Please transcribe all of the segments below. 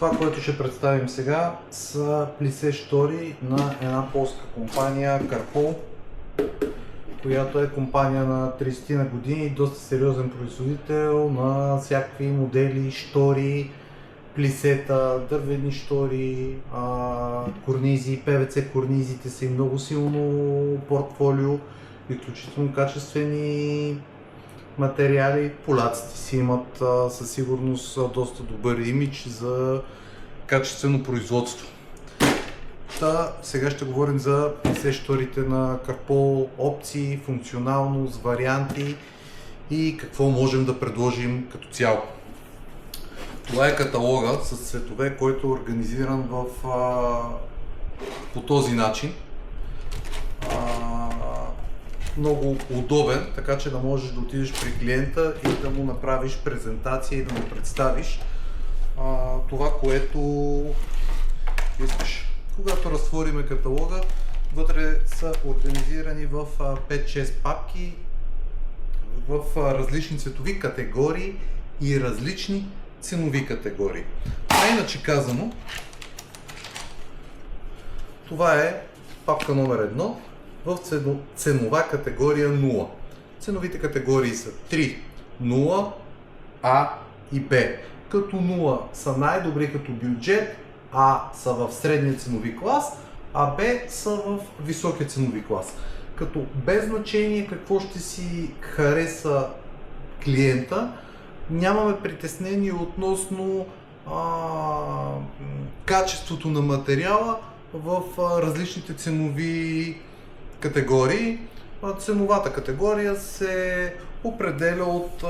Това, което ще представим сега, са плисе штори на една полска компания Carpol, която е компания на 30 на години и доста сериозен производител на всякакви модели, штори, плисета, дървени штори, корнизи, ПВЦ корнизите са и много силно портфолио, изключително качествени материали. Поляците си имат със сигурност доста добър имидж за качествено производство. Сега ще говорим за плисе шторите на Carpol, опции, функционалност, варианти и какво можем да предложим като цяло. Това е каталога с цветове, който е организиран по този начин. Много удобен, така че да можеш да отидеш при клиента и да му направиш презентация и да му представиш това, което искаш. Когато разтвориме каталога, вътре са организирани в 5-6 папки в различни цветови категории и различни ценови категории. Иначе казано, това е папка номер 1 в ценова категория 0. Ценовите категории са 3, 0, А и Б. Като 0 са най-добри като бюджет, А са в средния ценови клас, а Б са в високия ценови клас. Като без значение какво ще си хареса клиента, нямаме притеснение относно качеството на материала в различните ценови категории. Ценовата категория се определя от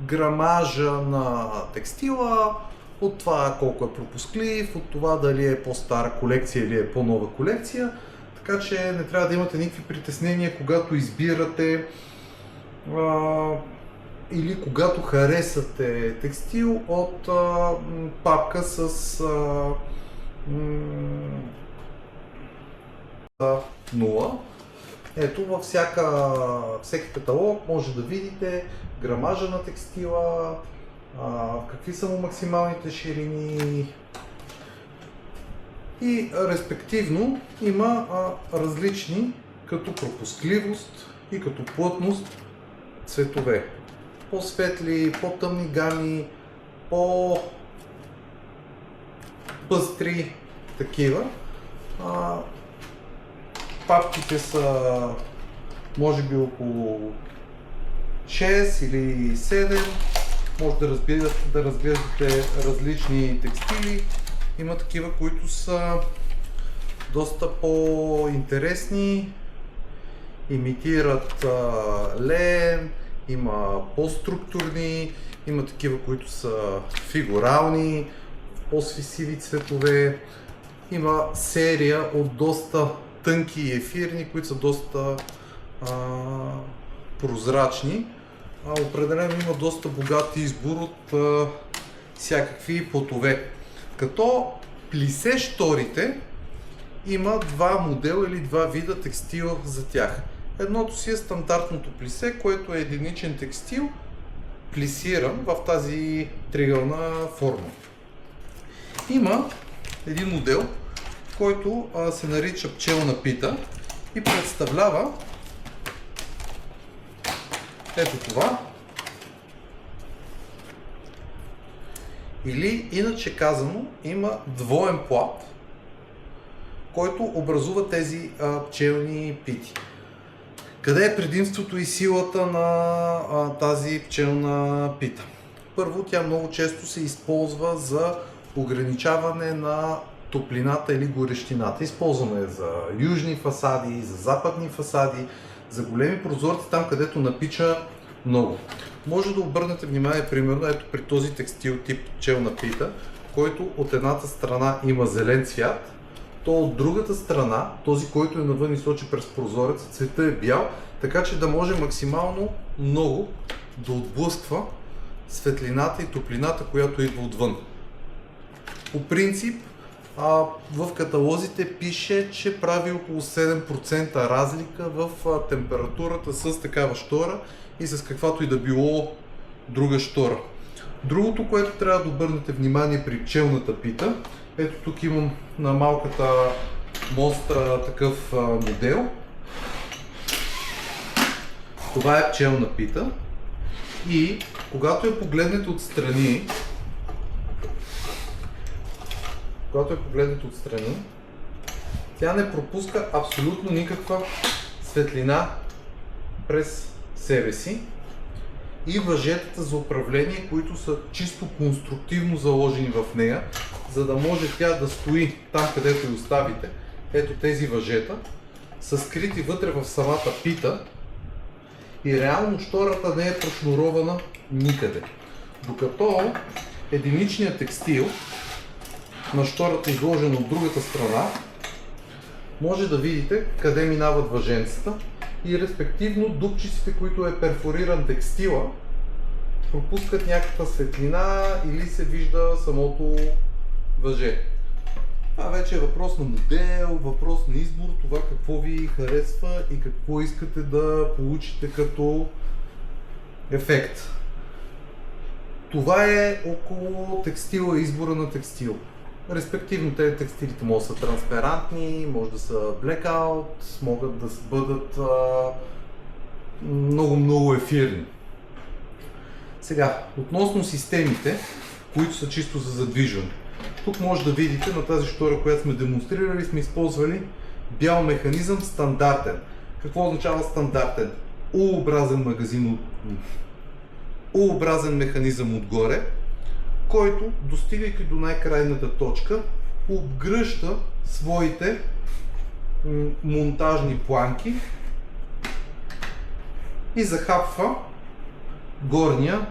грамажа на текстила, от това колко е пропусклив, от това дали е по-стара колекция или е по-нова колекция. Така че не трябва да имате никакви притеснения, когато избирате или когато харесате текстил от папка с 0. Ето, във всеки каталог може да видите грамажа на текстила, какви са му максималните ширини и респективно има различни като пропускливост и като плътност цветове. По-светли, по-тъмни гами, по-пъстри такива. Папките са може би около 6 или 7. Може да разглеждате различни текстили. Има такива, които са доста по-интересни. Имитират лен, има по-структурни, има такива, които са фигурални, по-свисиви цветове. Има серия от доста тънки и ефирни, които са доста прозрачни. Определено има доста богат избор от всякакви плотове. Като плисе шторите има два модела или два вида текстил за тях. Едното си е стандартното плисе, което е единичен текстил, плисиран в тази триъгълна форма. Има един модел, който се нарича пчелна пита и представлява ето това. Или иначе казано, има двоен плат, който образува тези пчелни пити. Къде е предимството и силата на тази пчелна пита? Първо, тя много често се използва за ограничаване на топлината или горещината. Използвана е за южни фасади, за западни фасади, за големи прозорци, там където напича много. Може да обърнете внимание, примерно, ето при този текстил тип пчелна пита, който от едната страна има зелен цвят, то от другата страна, този, който е навън и сочи през прозореца, цветът е бял, така че да може максимално много да отблъсква светлината и топлината, която идва отвън. По принцип, в каталозите пише, че прави около 7% разлика в температурата с такава штора и с каквато и да било друга штора. Другото, което трябва да обърнете внимание при пчелната пита, ето тук имам на малката мостра такъв модел. Това е пчелна пита и когато я погледнете отстрани, тя не пропуска абсолютно никаква светлина през себе си и въжетата за управление, които са чисто конструктивно заложени в нея, за да може тя да стои там, където я оставите. Ето тези въжета са скрити вътре в самата пита и реално щората не е прошнурована никъде. Докато единичният текстил на щората, изложен от другата страна, може да видите къде минават въженцата и респективно дупчиците, които е перфориран текстила, пропускат някаква светлина или се вижда самото въже. Това вече е въпрос на модел, въпрос на избор, това какво ви харесва и какво искате да получите като ефект. Това е около текстила, избора на текстил. Респективно тези текстилите могат да са транспарантни, може да са blackout, могат да бъдат много ефирни. Сега, относно системите, които са чисто за задвижване. Тук може да видите на тази штора, която сме демонстрирали, сме използвали бял механизъм стандартен. Какво означава стандартен? U-образен механизъм отгоре, който, достигайки до най-крайната точка, обгръща своите монтажни планки и захапва горния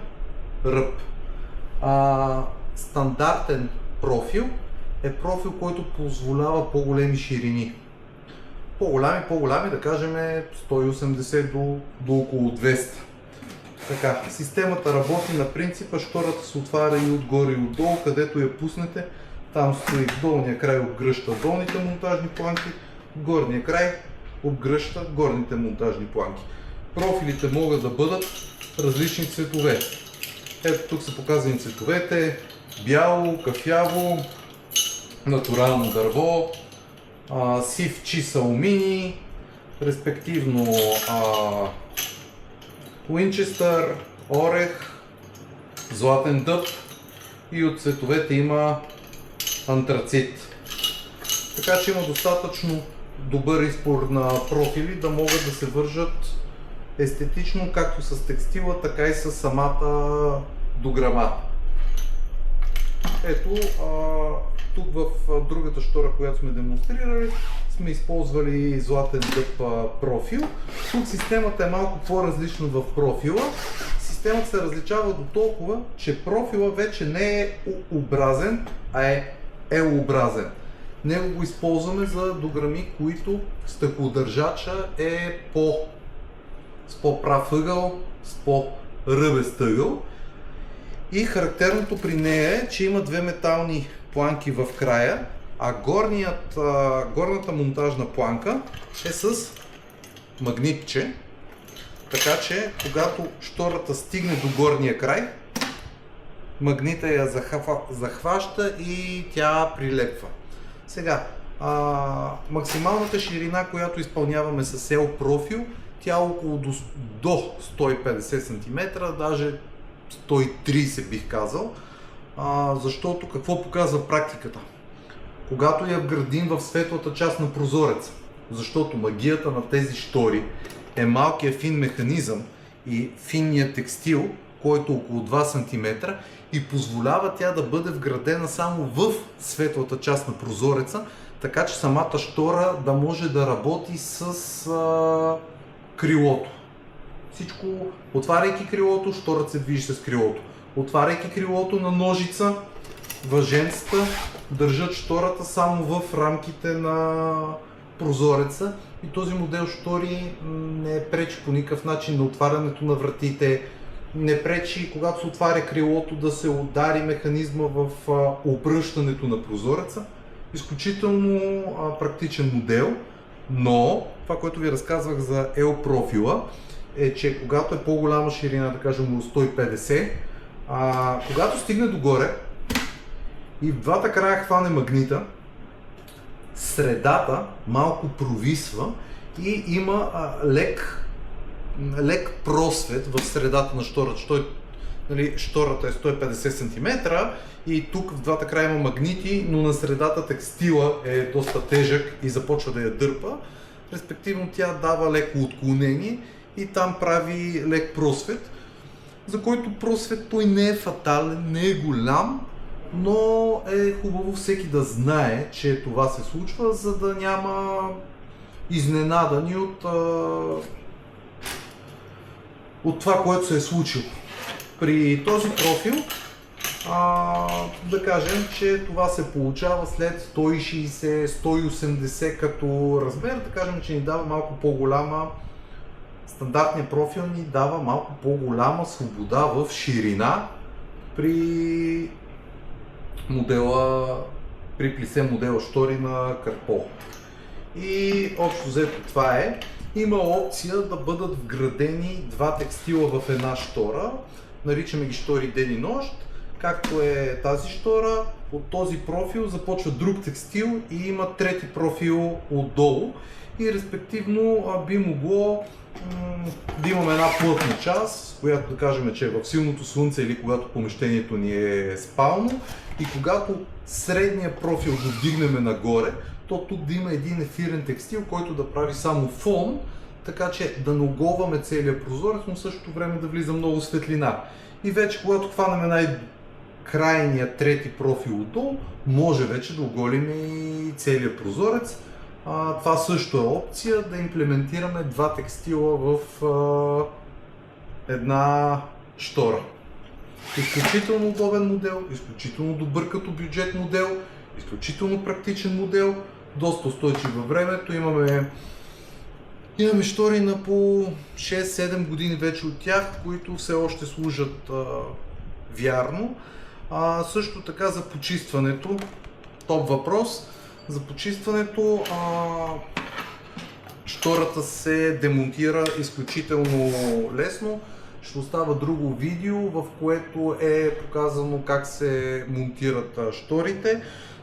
ръб. Стандартен профил е профил, който позволява по-големи ширини. По-голями, да кажем 180 до около 200. Така, системата работи на принципа, щората се отваря и отгоре и отдолу, където я пуснете, там стои долния край, обгръща долните монтажни планки, горния край обгръща горните монтажни планки. Профилите могат да бъдат различни цветове. Ето тук са показани цветовете: бяло, кафяво, натурално дърво, сив чист алуминий, респективно Уинчестър, орех, златен дъб и от цветовете има антрацит. Така че има достатъчно добър избор на профили да могат да се вържат естетично както с текстила, така и с самата дограма. Ето, тук в другата штора, която сме демонстрирали, сме използвали златен дъб профил. Тук системата е малко по-различна в профила. Системата се различава до толкова, че профила вече не е U-образен, а е L-образен. Него го използваме за дограми, които стъклодържача е с по-прав ъгъл, с по-ръбест ъгъл. И характерното при нея е, че има две метални планки в края, а горната монтажна планка е с магнитче, така че когато штората стигне до горния край, магнита я захваща и тя прилепва. Сега, максималната ширина, която изпълняваме с L профил, тя е около до 150 см, даже 130 бих казал, защото какво показва практиката? Когато я вградим в светлата част на прозореца, защото магията на тези штори е малкият фин механизъм и финният текстил, който е около 2 см и позволява тя да бъде вградена само в светлата част на прозореца, така че самата штора да може да работи с крилото. Всичко, отваряйки крилото, шторът се движи с крилото. Отваряйки крилото на ножица, въженцата държат штората само в рамките на прозореца и този модел штори не пречи по никакъв начин на отварянето на вратите, не пречи когато се отваря крилото да се удари механизма в обръщането на прозореца. Изключително практичен модел, но това, което ви разказвах за L профила, е, че когато е по-голяма ширина, да кажем 150, Когато стигне догоре и в двата края хване магнита, средата малко провисва и има лек просвет в средата на штората. Штората е 150 см и тук в двата края има магнити, но на средата текстила е доста тежък и започва да я дърпа. Респективно тя дава леко отклонение и там прави лек просвет, за който просвет той не е фатален, не е голям, но е хубаво всеки да знае, че това се случва, за да няма изненадани от това, което се е случило. При този профил, да кажем, че това се получава след 160-180 като размер, да кажем, че ни дава малко по-голяма, стандартният профил ни дава малко по-голяма свобода в ширина при плисе модела штори на Карпо. И общо взето това е. Има опция да бъдат вградени два текстила в една штора. Наричаме ги штори ден и нощ. Както е тази штора, от този профил започва друг текстил и има трети профил отдолу. И респективно би могло да имаме една плътна част, която да кажем, че е в силното слънце или когато помещението ни е спално. И когато средния профил го вдигнем нагоре, то тук да има един ефирен текстил, който да прави само фон, така че да не оголваме целият прозорец, но в същото време да влиза много светлина. И вече когато хванем най-крайния трети профил отдолу, може вече да оголим и целият прозорец. Това също е опция да имплементираме два текстила в една штора. Изключително удобен модел, изключително добър като бюджет модел, изключително практичен модел, доста устойчив във времето. Имаме штори на по 6-7 години вече от тях, които все още служат вярно. Също така за почистването, топ въпрос. За почистването штората се демонтира изключително лесно. Ще остава друго видео, в което е показано как се монтират шторите,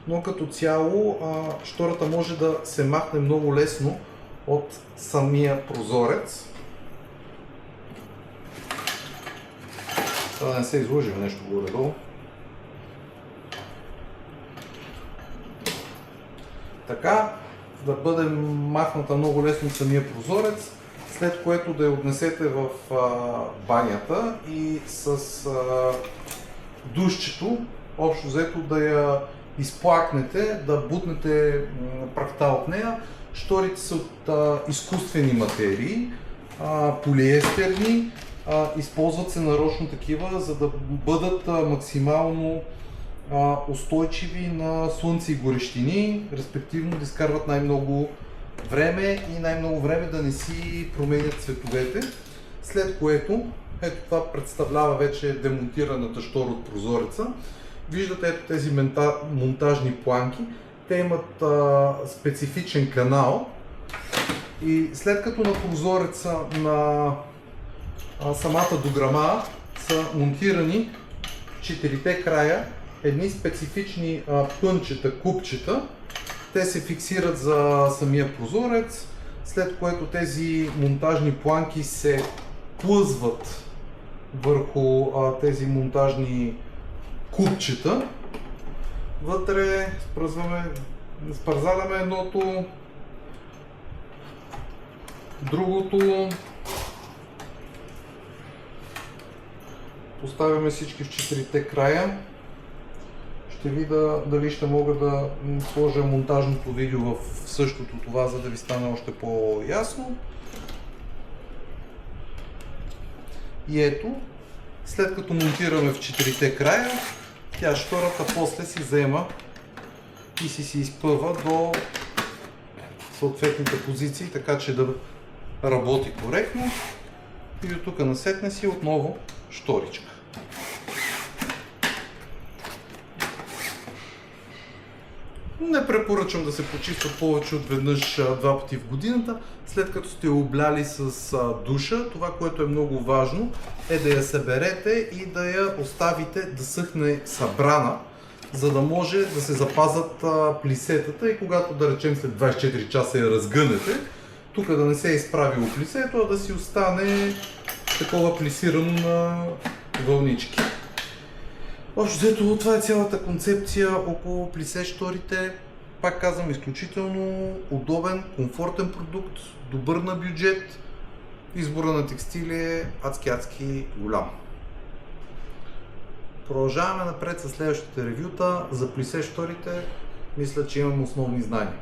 но като цяло штората може да се махне много лесно от самия прозорец. Да не се изложим нещо горе-долу. Така, да бъде махната много лесно от самия прозорец, след което да я отнесете в банята и с душчето, общо взето да я изплакнете, да бутнете прахта от нея. Шторите са от изкуствени материи, полиестерни, използват се нарочно такива, за да бъдат максимално устойчиви на слънце и горещини, респективно да изкарват най-много време и най-много време да не си променят цветовете. След което, ето това представлява вече демонтираната штора от прозореца. Виждате ето тези монтажни планки. Те имат специфичен канал и след като на прозореца на самата дограма са монтирани четирите края едни специфични пънчета, купчета. Те се фиксират за самия прозорец, след което тези монтажни планки се плъзват върху тези монтажни купчета. Вътре спързаляме едното, другото, поставяме всички в четирите края. Ще видя дали ще мога да сложа монтажното видео в същото това, за да ви стане още по-ясно. И ето, след като монтираме в четирите края, тя штората после си взема и си изпъва до съответните позиции, така че да работи коректно. И от тук насетне си отново шторичка. Не препоръчвам да се почиства повече от веднъж 2 пъти в годината, след като сте обляли с душа. Това, което е много важно, е да я съберете и да я оставите да съхне събрана, за да може да се запазят плисетата и когато, да речем, след 24 часа я разгънете, тук да не се е изправило плисето, а да си остане такова плисирано на вълнички. Общо взето, това е цялата концепция около плисе шторите. Пак казвам, изключително удобен, комфортен продукт, добър на бюджет. Избора на текстили е адски голям. Продължаваме напред с следващите ревюта. За плисе шторите мисля, че имам основни знания.